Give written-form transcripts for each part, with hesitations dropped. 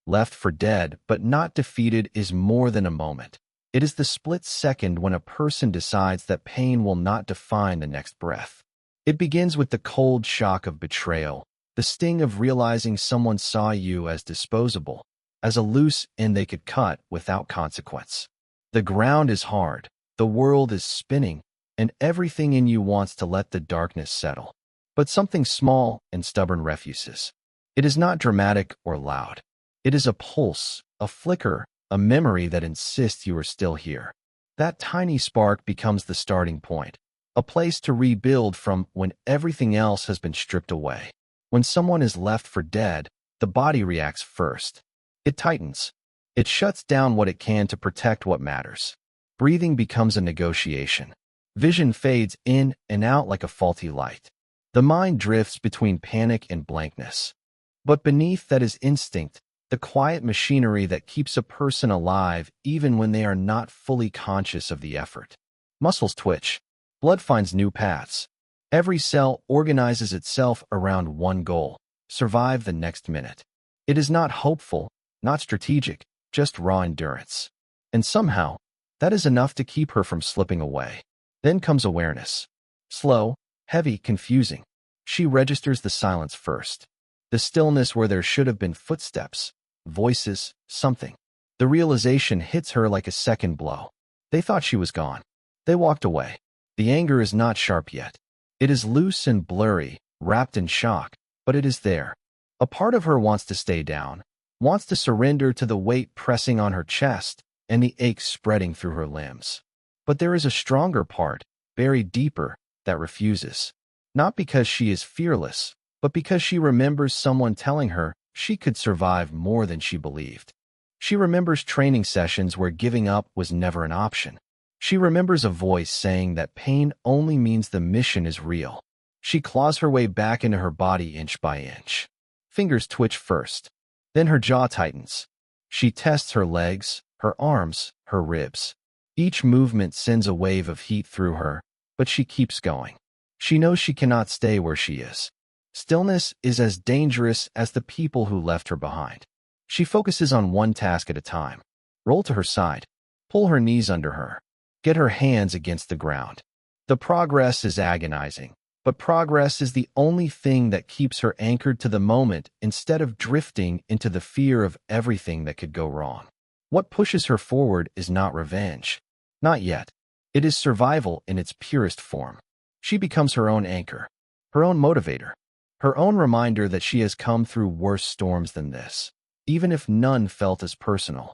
Left for dead, but not defeated is more than a moment. It is the split second when a person decides that pain will not define the next breath. It begins with the cold shock of betrayal, the sting of realizing someone saw you as disposable, as a loose end they could cut without consequence. The ground is hard, the world is spinning, and everything in you wants to let the darkness settle. But something small and stubborn refuses. It is not dramatic or loud. It is a pulse, a flicker, a memory that insists you are still here. That tiny spark becomes the starting point, a place to rebuild from when everything else has been stripped away. When someone is left for dead, the body reacts first. It tightens. It shuts down what it can to protect what matters. Breathing becomes a negotiation. Vision fades in and out like a faulty light. The mind drifts between panic and blankness. But beneath that is instinct, the quiet machinery that keeps a person alive even when they are not fully conscious of the effort. Muscles twitch. Blood finds new paths. Every cell organizes itself around one goal: survive the next minute. It is not hopeful, not strategic, just raw endurance. And somehow, that is enough to keep her from slipping away. Then comes awareness. Slow, heavy, confusing. She registers the silence first. The stillness where there should have been footsteps, voices, something. The realization hits her like a second blow. They thought she was gone. They walked away. The anger is not sharp yet. It is loose and blurry, wrapped in shock, but it is there. A part of her wants to stay down, wants to surrender to the weight pressing on her chest and the ache spreading through her limbs. But there is a stronger part, buried deeper, that refuses. Not because she is fearless, but because she remembers someone telling her she could survive more than she believed. She remembers training sessions where giving up was never an option. She remembers a voice saying that pain only means the mission is real. She claws her way back into her body inch by inch. Fingers twitch first. Then her jaw tightens. She tests her legs, her arms, her ribs. Each movement sends a wave of heat through her, but she keeps going. She knows she cannot stay where she is. Stillness is as dangerous as the people who left her behind. She focuses on one task at a time. Roll to her side. Pull her knees under her. Get her hands against the ground. The progress is agonizing, but progress is the only thing that keeps her anchored to the moment instead of drifting into the fear of everything that could go wrong. What pushes her forward is not revenge. Not yet. It is survival in its purest form. She becomes her own anchor, her own motivator, her own reminder that she has come through worse storms than this, even if none felt as personal.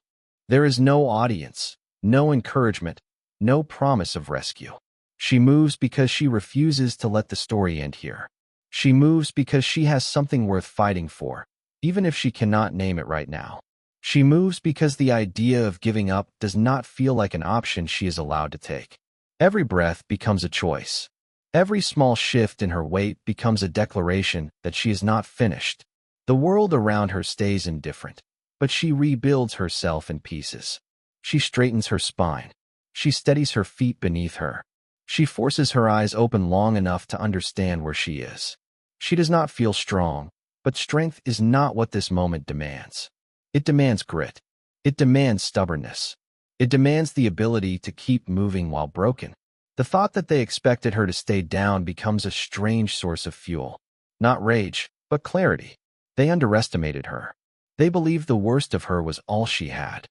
There is no audience, no encouragement, no promise of rescue. She moves because she refuses to let the story end here. She moves because she has something worth fighting for, even if she cannot name it right now. She moves because the idea of giving up does not feel like an option she is allowed to take. Every breath becomes a choice. Every small shift in her weight becomes a declaration that she is not finished. The world around her stays indifferent, but she rebuilds herself in pieces. She straightens her spine. She steadies her feet beneath her. She forces her eyes open long enough to understand where she is. She does not feel strong, but strength is not what this moment demands. It demands grit. It demands stubbornness. It demands the ability to keep moving while broken. The thought that they expected her to stay down becomes a strange source of fuel. Not rage, but clarity. They underestimated her. They believed the worst of her was all she had.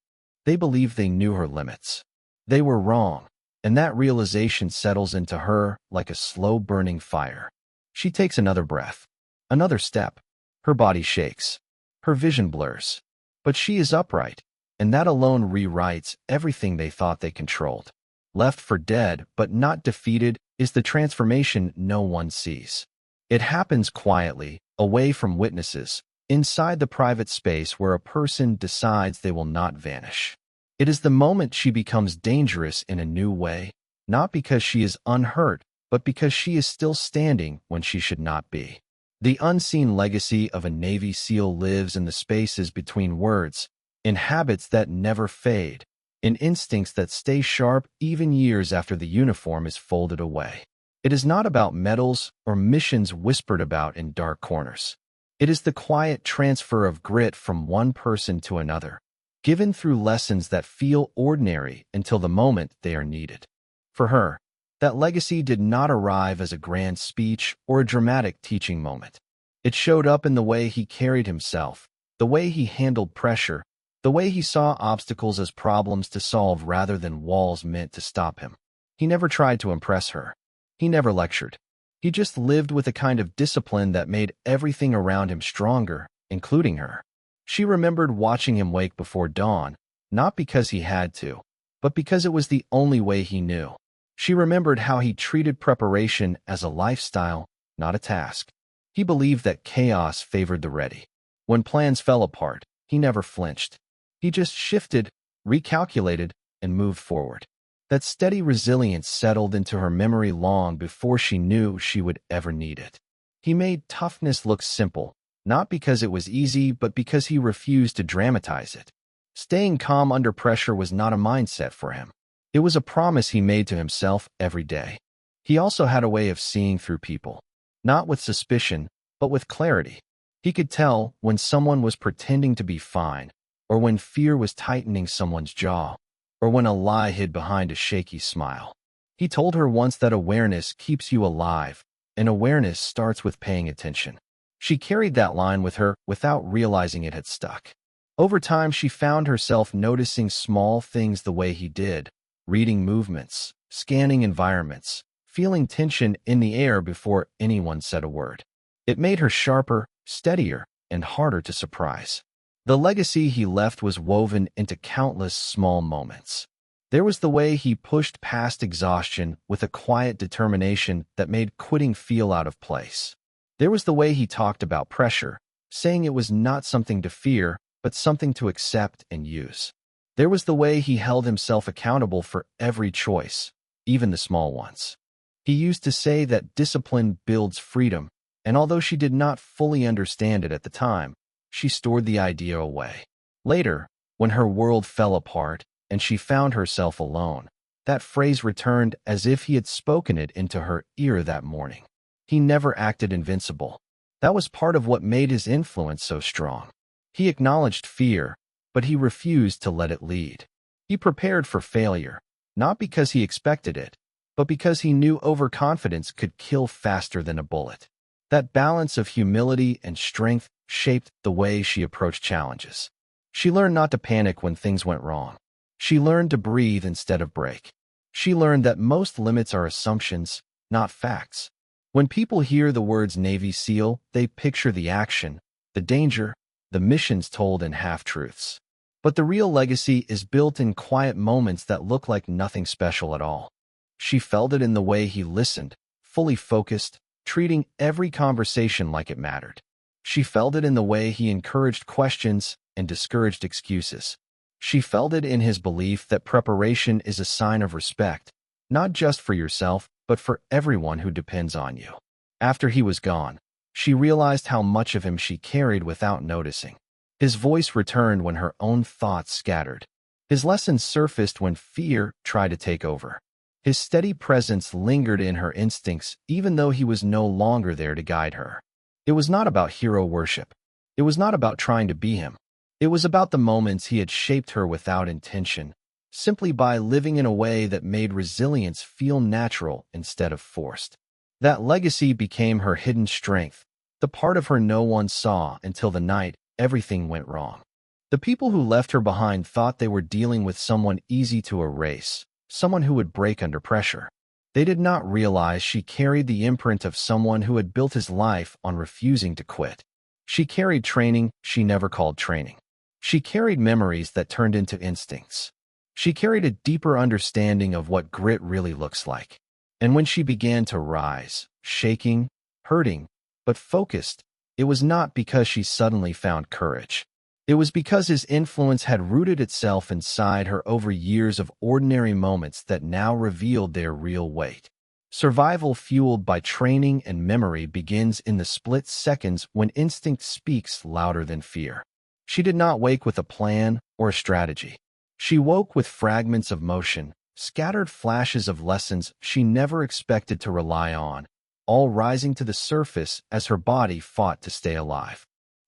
They believed they knew her limits. They were wrong, and that realization settles into her like a slow-burning fire. She takes another breath, another step. Her body shakes. Her vision blurs. But she is upright, and that alone rewrites everything they thought they controlled. Left for dead, but not defeated, is the transformation no one sees. It happens quietly, away from witnesses, inside the private space where a person decides they will not vanish. It is the moment she becomes dangerous in a new way, not because she is unhurt, but because she is still standing when she should not be. The unseen legacy of a Navy SEAL lives in the spaces between words, in habits that never fade, in instincts that stay sharp even years after the uniform is folded away. It is not about medals or missions whispered about in dark corners. It is the quiet transfer of grit from one person to another, given through lessons that feel ordinary until the moment they are needed. For her, that legacy did not arrive as a grand speech or a dramatic teaching moment. It showed up in the way he carried himself, the way he handled pressure, the way he saw obstacles as problems to solve rather than walls meant to stop him. He never tried to impress her. He never lectured. He just lived with a kind of discipline that made everything around him stronger, including her. She remembered watching him wake before dawn, not because he had to, but because it was the only way he knew. She remembered how he treated preparation as a lifestyle, not a task. He believed that chaos favored the ready. When plans fell apart, he never flinched. He just shifted, recalculated, and moved forward. That steady resilience settled into her memory long before she knew she would ever need it. He made toughness look simple, not because it was easy, but because he refused to dramatize it. Staying calm under pressure was not a mindset for him. It was a promise he made to himself every day. He also had a way of seeing through people, not with suspicion, but with clarity. He could tell when someone was pretending to be fine, or when fear was tightening someone's jaw, or when a lie hid behind a shaky smile. He told her once that awareness keeps you alive, and awareness starts with paying attention. She carried that line with her without realizing it had stuck. Over time, she found herself noticing small things the way he did, reading movements, scanning environments, feeling tension in the air before anyone said a word. It made her sharper, steadier, and harder to surprise. The legacy he left was woven into countless small moments. There was the way he pushed past exhaustion with a quiet determination that made quitting feel out of place. There was the way he talked about pressure, saying it was not something to fear, but something to accept and use. There was the way he held himself accountable for every choice, even the small ones. He used to say that discipline builds freedom, and although she did not fully understand it at the time, she stored the idea away. Later, when her world fell apart and she found herself alone, that phrase returned as if he had spoken it into her ear that morning. He never acted invincible. That was part of what made his influence so strong. He acknowledged fear, but he refused to let it lead. He prepared for failure, not because he expected it, but because he knew overconfidence could kill faster than a bullet. That balance of humility and strength shaped the way she approached challenges. She learned not to panic when things went wrong. She learned to breathe instead of break. She learned that most limits are assumptions, not facts. When people hear the words Navy SEAL, they picture the action, the danger, the missions told in half-truths. But the real legacy is built in quiet moments that look like nothing special at all. She felt it in the way he listened, fully focused, treating every conversation like it mattered. She felt it in the way he encouraged questions and discouraged excuses. She felt it in his belief that preparation is a sign of respect, not just for yourself, but for everyone who depends on you. After he was gone, she realized how much of him she carried without noticing. His voice returned when her own thoughts scattered. His lessons surfaced when fear tried to take over. His steady presence lingered in her instincts even though he was no longer there to guide her. It was not about hero worship. It was not about trying to be him. It was about the moments he had shaped her without intention, simply by living in a way that made resilience feel natural instead of forced. That legacy became her hidden strength, the part of her no one saw until the night everything went wrong. The people who left her behind thought they were dealing with someone easy to erase, someone who would break under pressure. They did not realize she carried the imprint of someone who had built his life on refusing to quit. She carried training she never called training. She carried memories that turned into instincts. She carried a deeper understanding of what grit really looks like. And when she began to rise, shaking, hurting, but focused, it was not because she suddenly found courage. It was because his influence had rooted itself inside her over years of ordinary moments that now revealed their real weight. Survival fueled by training and memory begins in the split seconds when instinct speaks louder than fear. She did not wake with a plan or a strategy. She woke with fragments of motion, scattered flashes of lessons she never expected to rely on, all rising to the surface as her body fought to stay alive.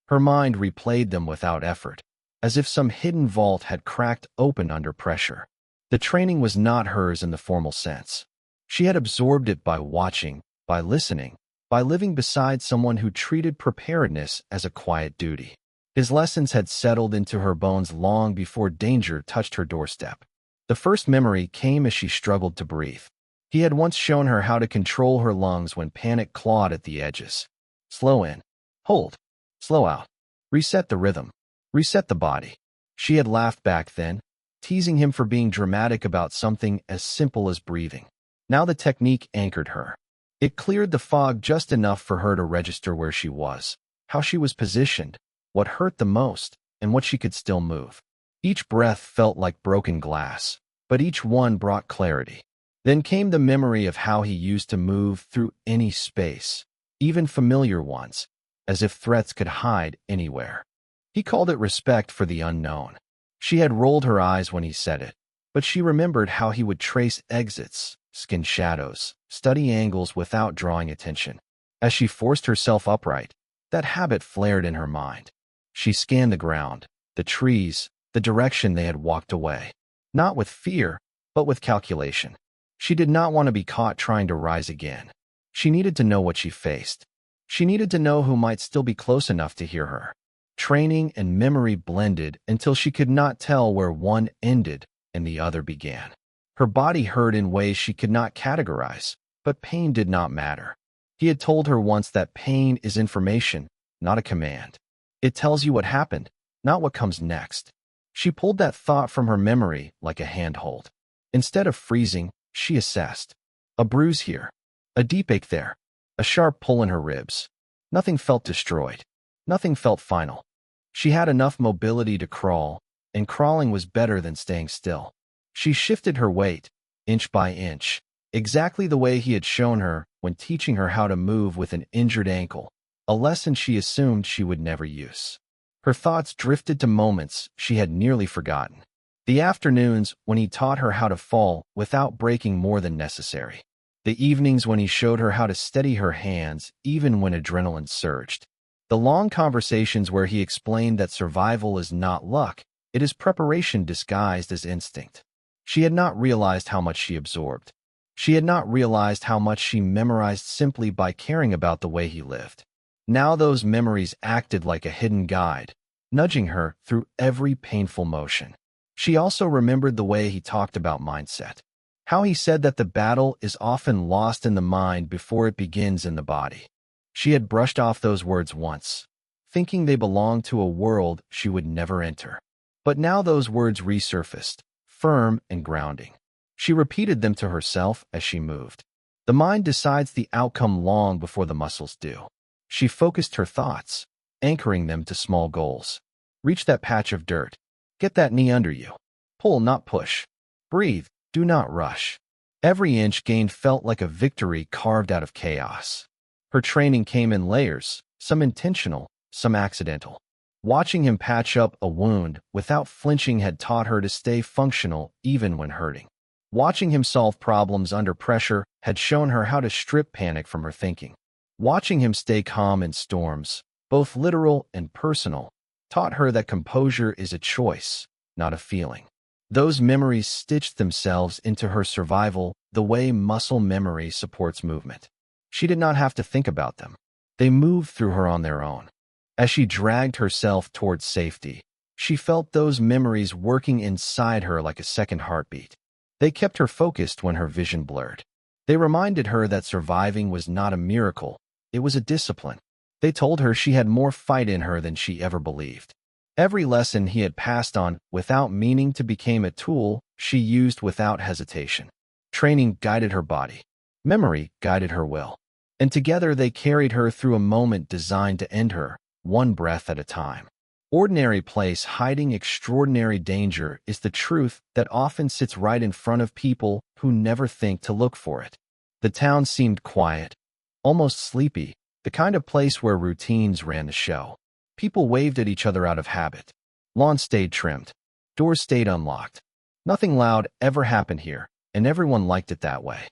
Her mind replayed them without effort, as if some hidden vault had cracked open under pressure. The training was not hers in the formal sense. She had absorbed it by watching, by listening, by living beside someone who treated preparedness as a quiet duty. His lessons had settled into her bones long before danger touched her doorstep. The first memory came as she struggled to breathe. He had once shown her how to control her lungs when panic clawed at the edges. Slow in. Hold. Slow out. Reset the rhythm. Reset the body. She had laughed back then, teasing him for being dramatic about something as simple as breathing. Now the technique anchored her. It cleared the fog just enough for her to register where she was, how she was positioned, what hurt the most, and what she could still move. Each breath felt like broken glass, but each one brought clarity. Then came the memory of how he used to move through any space, even familiar ones, as if threats could hide anywhere. He called it respect for the unknown. She had rolled her eyes when he said it, but she remembered how he would trace exits, skin shadows, study angles without drawing attention. As she forced herself upright, that habit flared in her mind. She scanned the ground, the trees, the direction they had walked away. Not with fear, but with calculation. She did not want to be caught trying to rise again. She needed to know what she faced. She needed to know who might still be close enough to hear her. Training and memory blended until she could not tell where one ended and the other began. Her body hurt in ways she could not categorize, but pain did not matter. He had told her once that pain is information, not a command. It tells you what happened, not what comes next. She pulled that thought from her memory like a handhold. Instead of freezing, she assessed. A bruise here, a deep ache there, a sharp pull in her ribs. Nothing felt destroyed. Nothing felt final. She had enough mobility to crawl, and crawling was better than staying still. She shifted her weight, inch by inch, exactly the way he had shown her when teaching her how to move with an injured ankle, a lesson she assumed she would never use. Her thoughts drifted to moments she had nearly forgotten. The afternoons when he taught her how to fall without breaking more than necessary. The evenings when he showed her how to steady her hands even when adrenaline surged. The long conversations where he explained that survival is not luck, it is preparation disguised as instinct. She had not realized how much she absorbed. She had not realized how much she memorized simply by caring about the way he lived. Now those memories acted like a hidden guide, nudging her through every painful motion. She also remembered the way he talked about mindset. How he said that the battle is often lost in the mind before it begins in the body. She had brushed off those words once, thinking they belonged to a world she would never enter. But now those words resurfaced, firm and grounding. She repeated them to herself as she moved. The mind decides the outcome long before the muscles do. She focused her thoughts, anchoring them to small goals. Reach that patch of dirt. Get that knee under you. Pull, not push. Breathe, do not rush. Every inch gained felt like a victory carved out of chaos. Her training came in layers, some intentional, some accidental. Watching him patch up a wound without flinching had taught her to stay functional even when hurting. Watching him solve problems under pressure had shown her how to strip panic from her thinking. Watching him stay calm in storms, both literal and personal, taught her that composure is a choice, not a feeling. Those memories stitched themselves into her survival the way muscle memory supports movement. She did not have to think about them. They moved through her on their own. As she dragged herself towards safety, she felt those memories working inside her like a second heartbeat. They kept her focused when her vision blurred. They reminded her that surviving was not a miracle, it was a discipline. They told her she had more fight in her than she ever believed. Every lesson he had passed on without meaning to became a tool she used without hesitation. Training guided her body. Memory guided her will. And together they carried her through a moment designed to end her, one breath at a time. Ordinary place hiding extraordinary danger is the truth that often sits right in front of people who never think to look for it. The town seemed quiet, almost sleepy, the kind of place where routines ran the show. People waved at each other out of habit. Lawns stayed trimmed. Doors stayed unlocked. Nothing loud ever happened here, and everyone liked it that way.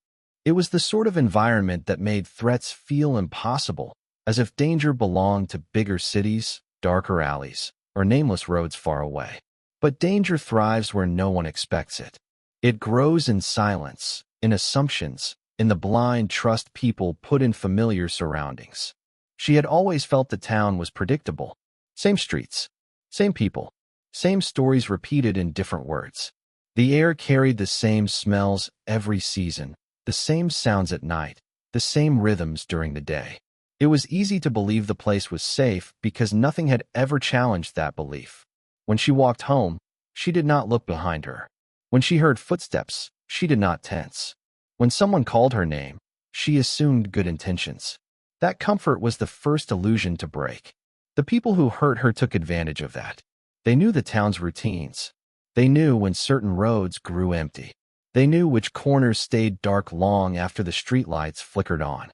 It was the sort of environment that made threats feel impossible, as if danger belonged to bigger cities, darker alleys, or nameless roads far away. But danger thrives where no one expects it. It grows in silence, in assumptions, in the blind trust people put in familiar surroundings. She had always felt the town was predictable. Same streets, same people, same stories repeated in different words. The air carried the same smells every season, the same sounds at night, the same rhythms during the day. It was easy to believe the place was safe because nothing had ever challenged that belief. When she walked home, she did not look behind her. When she heard footsteps, she did not tense. When someone called her name, she assumed good intentions. That comfort was the first illusion to break. The people who hurt her took advantage of that. They knew the town's routines. They knew when certain roads grew empty. They knew which corners stayed dark long after the streetlights flickered on.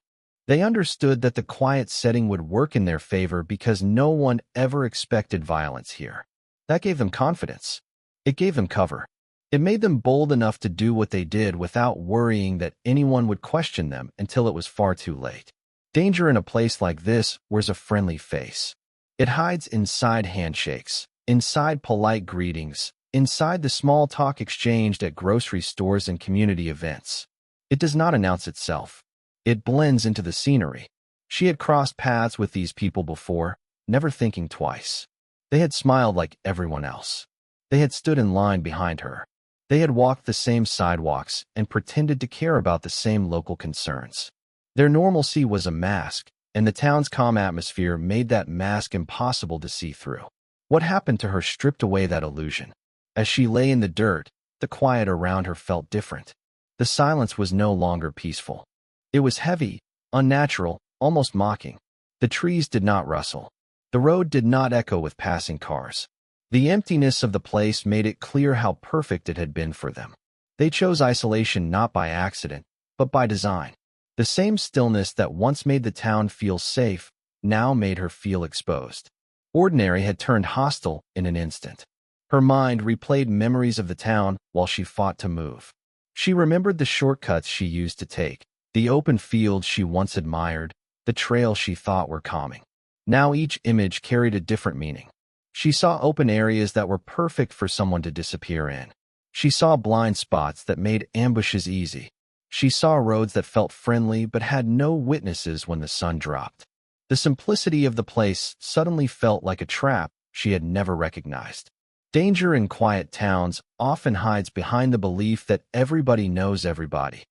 They understood that the quiet setting would work in their favor because no one ever expected violence here. That gave them confidence. It gave them cover. It made them bold enough to do what they did without worrying that anyone would question them until it was far too late. Danger in a place like this wears a friendly face. It hides inside handshakes, inside polite greetings, inside the small talk exchanged at grocery stores and community events. It does not announce itself. It blends into the scenery. She had crossed paths with these people before, never thinking twice. They had smiled like everyone else. They had stood in line behind her. They had walked the same sidewalks and pretended to care about the same local concerns. Their normalcy was a mask, and the town's calm atmosphere made that mask impossible to see through. What happened to her stripped away that illusion. As she lay in the dirt, the quiet around her felt different. The silence was no longer peaceful. It was heavy, unnatural, almost mocking. The trees did not rustle. The road did not echo with passing cars. The emptiness of the place made it clear how perfect it had been for them. They chose isolation not by accident, but by design. The same stillness that once made the town feel safe now made her feel exposed. Ordinary had turned hostile in an instant. Her mind replayed memories of the town while she fought to move. She remembered the shortcuts she used to take, the open fields she once admired, the trails she thought were calming. Now each image carried a different meaning. She saw open areas that were perfect for someone to disappear in. She saw blind spots that made ambushes easy. She saw roads that felt friendly but had no witnesses when the sun dropped. The simplicity of the place suddenly felt like a trap she had never recognized. Danger in quiet towns often hides behind the belief that everybody knows everybody.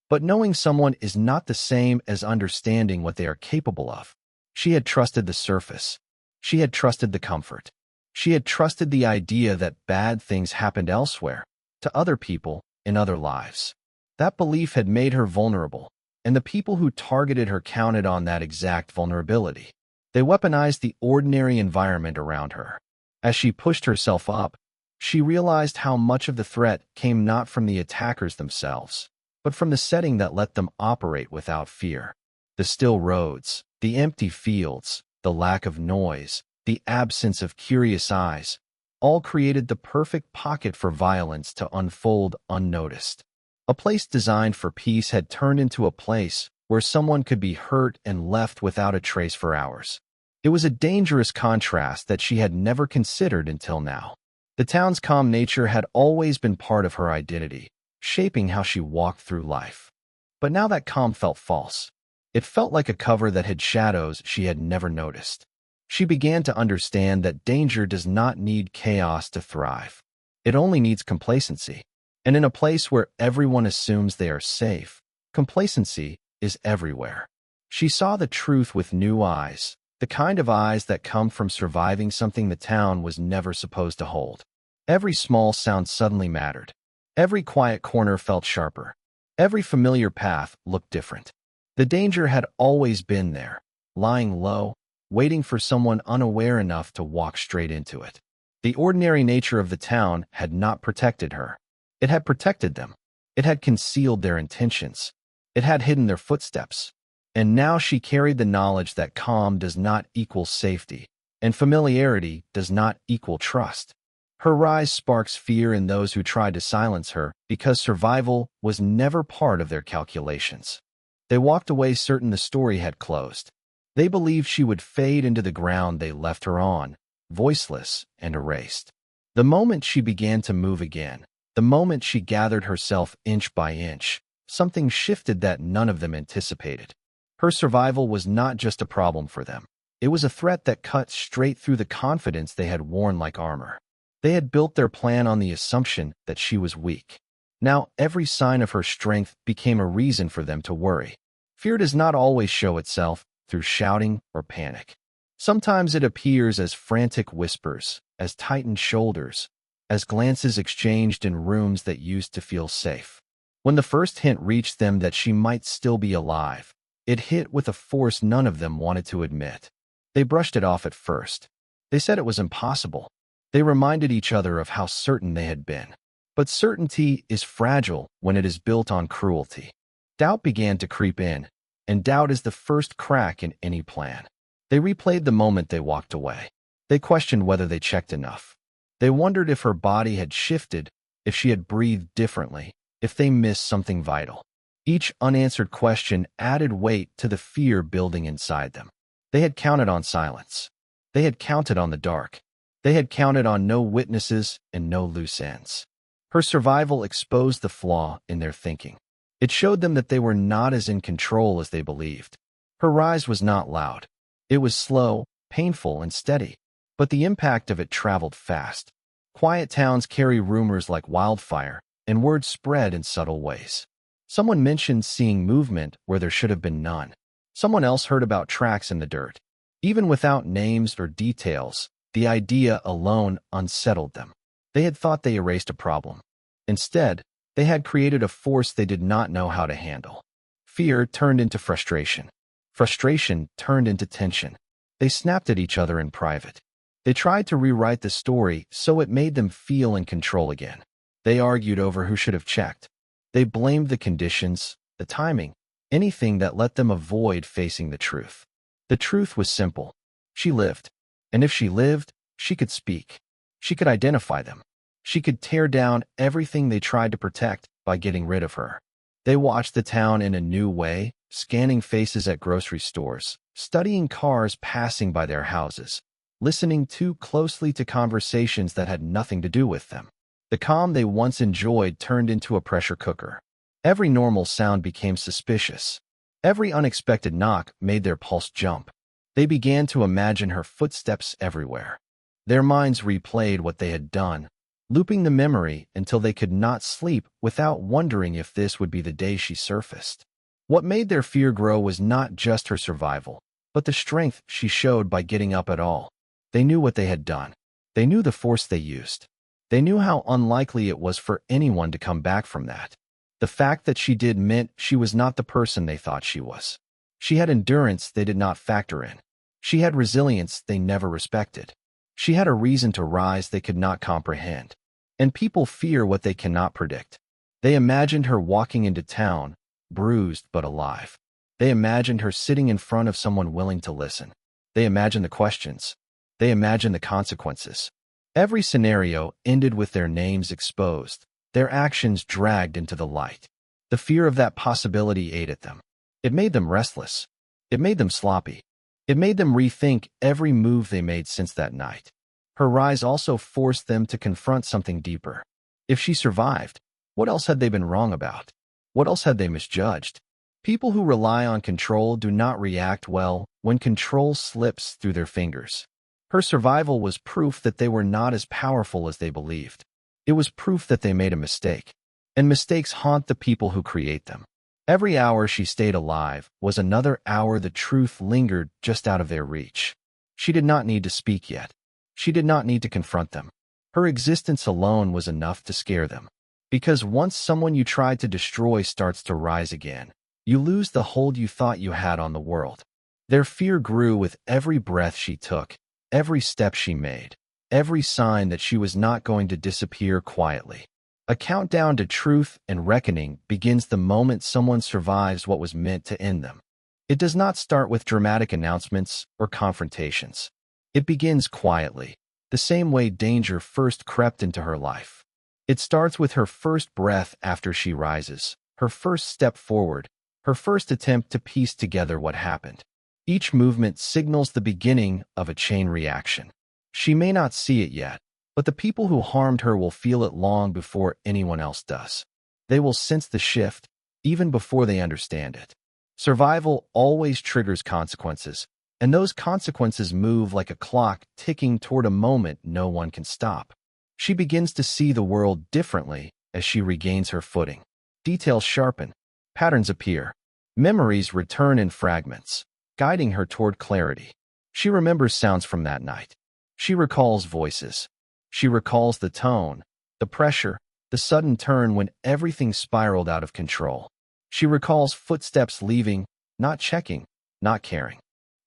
But knowing someone is not the same as understanding what they are capable of. She had trusted the surface. She had trusted the comfort. She had trusted the idea that bad things happened elsewhere, to other people, in other lives. That belief had made her vulnerable, and the people who targeted her counted on that exact vulnerability. They weaponized the ordinary environment around her. As she pushed herself up, she realized how much of the threat came not from the attackers themselves, but from the setting that let them operate without fear. The still roads, the empty fields, the lack of noise, the absence of curious eyes, all created the perfect pocket for violence to unfold unnoticed. A place designed for peace had turned into a place where someone could be hurt and left without a trace for hours. It was a dangerous contrast that she had never considered until now. The town's calm nature had always been part of her identity, shaping how she walked through life. But now that calm felt false. It felt like a cover that hid shadows she had never noticed. She began to understand that danger does not need chaos to thrive. It only needs complacency. And in a place where everyone assumes they are safe, complacency is everywhere. She saw the truth with new eyes, the kind of eyes that come from surviving something the town was never supposed to hold. Every small sound suddenly mattered. Every quiet corner felt sharper. Every familiar path looked different. The danger had always been there, lying low, waiting for someone unaware enough to walk straight into it. The ordinary nature of the town had not protected her. It had protected them. It had concealed their intentions. It had hidden their footsteps. And now she carried the knowledge that calm does not equal safety, and familiarity does not equal trust. Her rise sparks fear in those who tried to silence her because survival was never part of their calculations. They walked away certain the story had closed. They believed she would fade into the ground they left her on, voiceless and erased. The moment she began to move again, the moment she gathered herself inch by inch, something shifted that none of them anticipated. Her survival was not just a problem for them. It was a threat that cut straight through the confidence they had worn like armor. They had built their plan on the assumption that she was weak. Now, every sign of her strength became a reason for them to worry. Fear does not always show itself through shouting or panic. Sometimes it appears as frantic whispers, as tightened shoulders, as glances exchanged in rooms that used to feel safe. When the first hint reached them that she might still be alive, it hit with a force none of them wanted to admit. They brushed it off at first. They said it was impossible. They reminded each other of how certain they had been. But certainty is fragile when it is built on cruelty. Doubt began to creep in, and doubt is the first crack in any plan. They replayed the moment they walked away. They questioned whether they checked enough. They wondered if her body had shifted, if she had breathed differently, if they missed something vital. Each unanswered question added weight to the fear building inside them. They had counted on silence. They had counted on the dark. They had counted on no witnesses and no loose ends. Her survival exposed the flaw in their thinking. It showed them that they were not as in control as they believed. Her rise was not loud. It was slow, painful, and steady. But the impact of it traveled fast. Quiet towns carry rumors like wildfire, and word spread in subtle ways. Someone mentioned seeing movement where there should have been none. Someone else heard about tracks in the dirt. Even without names or details, the idea alone unsettled them. They had thought they erased a problem. Instead, they had created a force they did not know how to handle. Fear turned into frustration. Frustration turned into tension. They snapped at each other in private. They tried to rewrite the story so it made them feel in control again. They argued over who should have checked. They blamed the conditions, the timing, anything that let them avoid facing the truth. The truth was simple. She lived. And if she lived, she could speak. She could identify them. She could tear down everything they tried to protect by getting rid of her. They watched the town in a new way, scanning faces at grocery stores, studying cars passing by their houses, listening too closely to conversations that had nothing to do with them. The calm they once enjoyed turned into a pressure cooker. Every normal sound became suspicious. Every unexpected knock made their pulse jump. They began to imagine her footsteps everywhere. Their minds replayed what they had done, looping the memory until they could not sleep without wondering if this would be the day she surfaced. What made their fear grow was not just her survival, but the strength she showed by getting up at all. They knew what they had done. They knew the force they used. They knew how unlikely it was for anyone to come back from that. The fact that she did meant she was not the person they thought she was. She had endurance they did not factor in. She had resilience they never respected. She had a reason to rise they could not comprehend. And people fear what they cannot predict. They imagined her walking into town, bruised but alive. They imagined her sitting in front of someone willing to listen. They imagined the questions. They imagined the consequences. Every scenario ended with their names exposed, their actions dragged into the light. The fear of that possibility ate at them. It made them restless. It made them sloppy. It made them rethink every move they made since that night. Her rise also forced them to confront something deeper. If she survived, what else had they been wrong about? What else had they misjudged? People who rely on control do not react well when control slips through their fingers. Her survival was proof that they were not as powerful as they believed. It was proof that they made a mistake. And mistakes haunt the people who create them. Every hour she stayed alive was another hour the truth lingered just out of their reach. She did not need to speak yet. She did not need to confront them. Her existence alone was enough to scare them. Because once someone you tried to destroy starts to rise again, you lose the hold you thought you had on the world. Their fear grew with every breath she took, every step she made, every sign that she was not going to disappear quietly. A countdown to truth and reckoning begins the moment someone survives what was meant to end them. It does not start with dramatic announcements or confrontations. It begins quietly, the same way danger first crept into her life. It starts with her first breath after she rises, her first step forward, her first attempt to piece together what happened. Each movement signals the beginning of a chain reaction. She may not see it yet, but the people who harmed her will feel it long before anyone else does. They will sense the shift, even before they understand it. Survival always triggers consequences, and those consequences move like a clock ticking toward a moment no one can stop. She begins to see the world differently as she regains her footing. Details sharpen, patterns appear, memories return in fragments, guiding her toward clarity. She remembers sounds from that night. She recalls voices. She recalls the tone, the pressure, the sudden turn when everything spiraled out of control. She recalls footsteps leaving, not checking, not caring.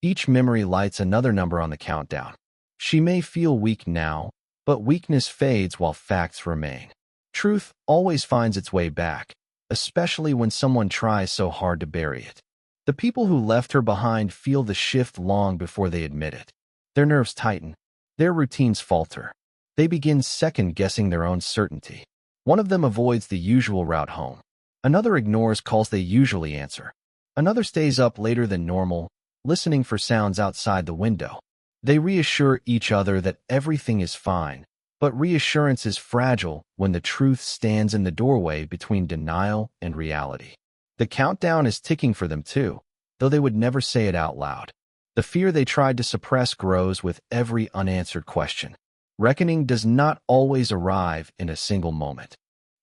Each memory lights another number on the countdown. She may feel weak now, but weakness fades while facts remain. Truth always finds its way back, especially when someone tries so hard to bury it. The people who left her behind feel the shift long before they admit it. Their nerves tighten. Their routines falter. They begin second-guessing their own certainty. One of them avoids the usual route home. Another ignores calls they usually answer. Another stays up later than normal, listening for sounds outside the window. They reassure each other that everything is fine, but reassurance is fragile when the truth stands in the doorway between denial and reality. The countdown is ticking for them too, though they would never say it out loud. The fear they tried to suppress grows with every unanswered question. Reckoning does not always arrive in a single moment.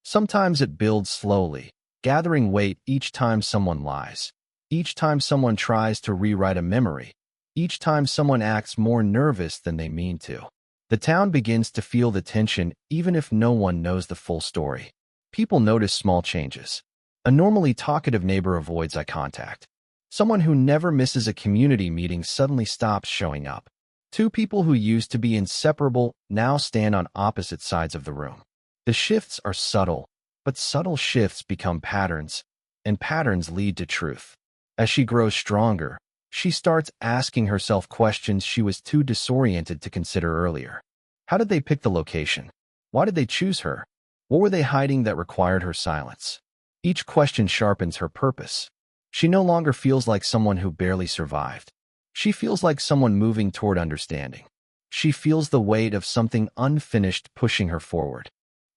Sometimes it builds slowly, gathering weight each time someone lies, each time someone tries to rewrite a memory, each time someone acts more nervous than they mean to. The town begins to feel the tension even if no one knows the full story. People notice small changes. A normally talkative neighbor avoids eye contact. Someone who never misses a community meeting suddenly stops showing up. Two people who used to be inseparable now stand on opposite sides of the room. The shifts are subtle, but subtle shifts become patterns, and patterns lead to truth. As she grows stronger, she starts asking herself questions she was too disoriented to consider earlier. How did they pick the location? Why did they choose her? What were they hiding that required her silence? Each question sharpens her purpose. She no longer feels like someone who barely survived. She feels like someone moving toward understanding. She feels the weight of something unfinished pushing her forward.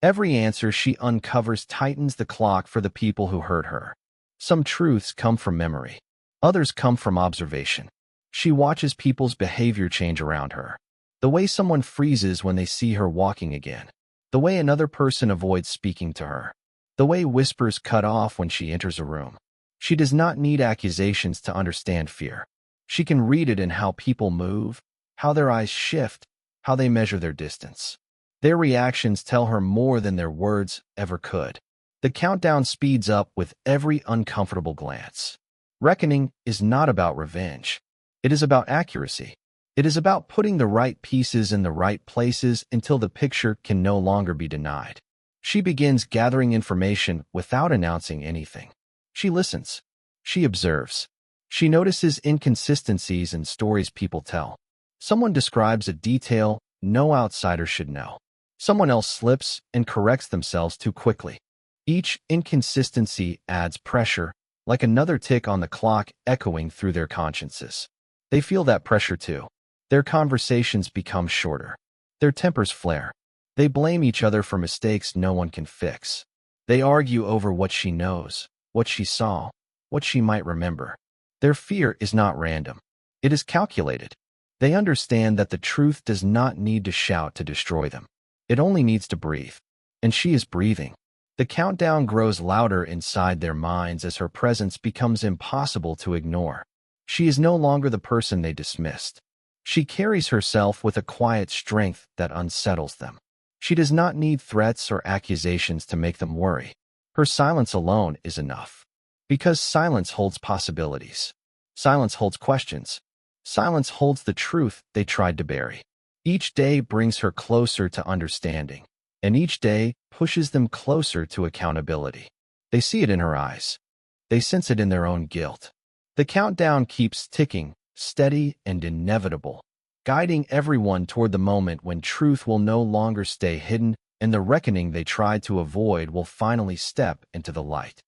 Every answer she uncovers tightens the clock for the people who hurt her. Some truths come from memory. Others come from observation. She watches people's behavior change around her. The way someone freezes when they see her walking again. The way another person avoids speaking to her. The way whispers cut off when she enters a room. She does not need accusations to understand fear. She can read it in how people move, how their eyes shift, how they measure their distance. Their reactions tell her more than their words ever could. The countdown speeds up with every uncomfortable glance. Reckoning is not about revenge. It is about accuracy. It is about putting the right pieces in the right places until the picture can no longer be denied. She begins gathering information without announcing anything. She listens. She observes. She notices inconsistencies in stories people tell. Someone describes a detail no outsider should know. Someone else slips and corrects themselves too quickly. Each inconsistency adds pressure, like another tick on the clock echoing through their consciences. They feel that pressure too. Their conversations become shorter. Their tempers flare. They blame each other for mistakes no one can fix. They argue over what she knows, what she saw, what she might remember. Their fear is not random. It is calculated. They understand that the truth does not need to shout to destroy them. It only needs to breathe. And she is breathing. The countdown grows louder inside their minds as her presence becomes impossible to ignore. She is no longer the person they dismissed. She carries herself with a quiet strength that unsettles them. She does not need threats or accusations to make them worry. Her silence alone is enough. Because silence holds possibilities. Silence holds questions. Silence holds the truth they tried to bury. Each day brings her closer to understanding, and each day pushes them closer to accountability. They see it in her eyes. They sense it in their own guilt. The countdown keeps ticking, steady and inevitable, guiding everyone toward the moment when truth will no longer stay hidden and the reckoning they tried to avoid will finally step into the light.